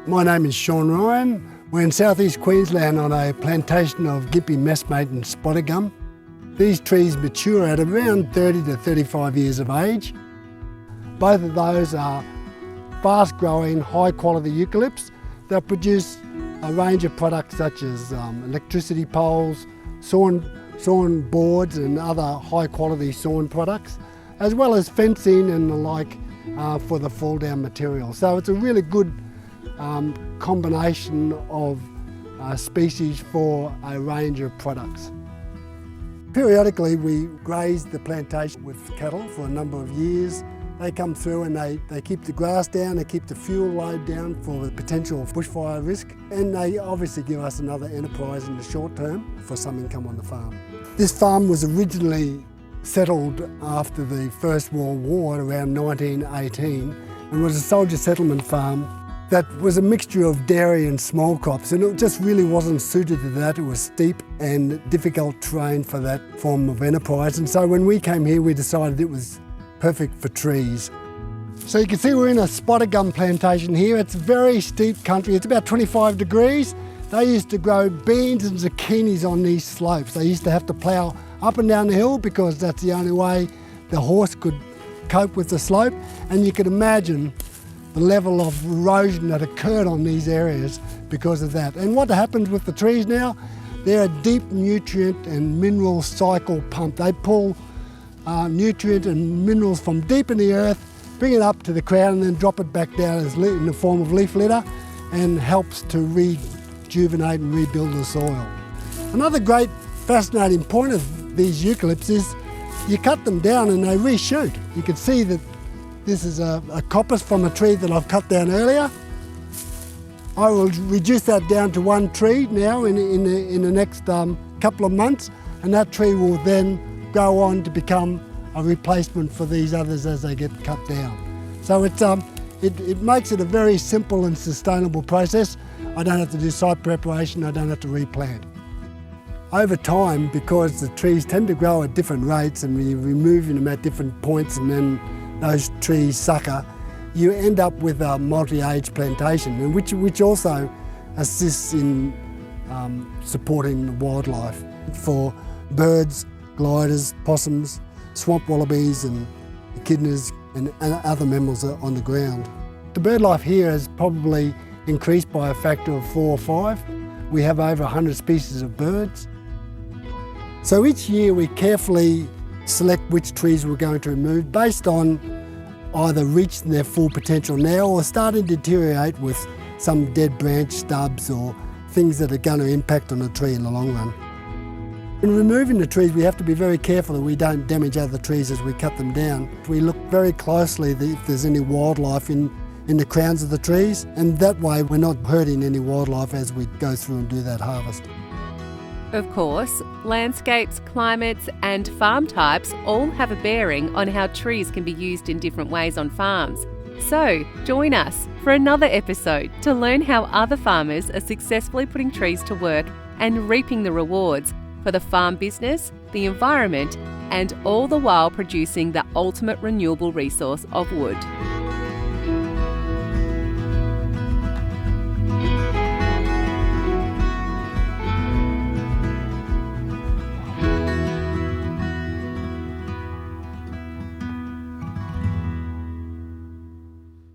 My name is Sean Ryan. We're in southeast Queensland on a plantation of Gympie messmate and spotted gum. These trees mature at around 30 to 35 years of age. Both of those are fast-growing, high-quality eucalypts that produce a range of products such as electricity poles, sawn boards and other high-quality sawn products, as well as fencing and the like for the fall-down material. So it's a really good combination of species for a range of products. Periodically we graze the plantation with cattle for a number of years. They come through and they keep the grass down, they keep the fuel load down for the potential bushfire risk, and they obviously give us another enterprise in the short term for some income on the farm. This farm was originally settled after the First World War around 1918 and was a soldier settlement farm that was a mixture of dairy and small crops, and it just really wasn't suited to that. It was steep and difficult terrain for that form of enterprise, and so when we came here we decided it was perfect for trees. So you can see we're in a spotted gum plantation here. It's very steep country, it's about 25 degrees. They used to grow beans and zucchinis on these slopes. They used to have to plough up and down the hill because that's the only way the horse could cope with the slope, and you can imagine the level of erosion that occurred on these areas because of that. And what happens with the trees now, they're a deep nutrient and mineral cycle pump. They pull nutrient and minerals from deep in the earth, bring it up to the ground and then drop it back down in the form of leaf litter, and helps to rejuvenate and rebuild the soil. Another great fascinating point of these eucalypts is you cut them down and they reshoot. You can see that this is a coppice from a tree that I've cut down earlier. I will reduce that down to one tree now in the next couple of months, and that tree will then go on to become a replacement for these others as they get cut down. So it makes it a very simple and sustainable process. I don't have to do site preparation, I don't have to replant. Over time, because the trees tend to grow at different rates and we're removing them at different points and then those trees sucker, you end up with a multi-age plantation, which also assists in supporting wildlife for birds, gliders, possums, swamp wallabies and echidnas and other mammals on the ground. The bird life here has probably increased by a factor of 4 or 5. We have over 100 species of birds. So each year we carefully select which trees we're going to remove based on either reaching their full potential now or starting to deteriorate with some dead branch stubs or things that are going to impact on the tree in the long run. In removing the trees, we have to be very careful that we don't damage other trees as we cut them down. We look very closely if there's any wildlife in the crowns of the trees, and that way we're not hurting any wildlife as we go through and do that harvest. Of course, landscapes, climates and farm types all have a bearing on how trees can be used in different ways on farms. So, join us for another episode to learn how other farmers are successfully putting trees to work and reaping the rewards for the farm business, the environment, and all the while producing the ultimate renewable resource of wood.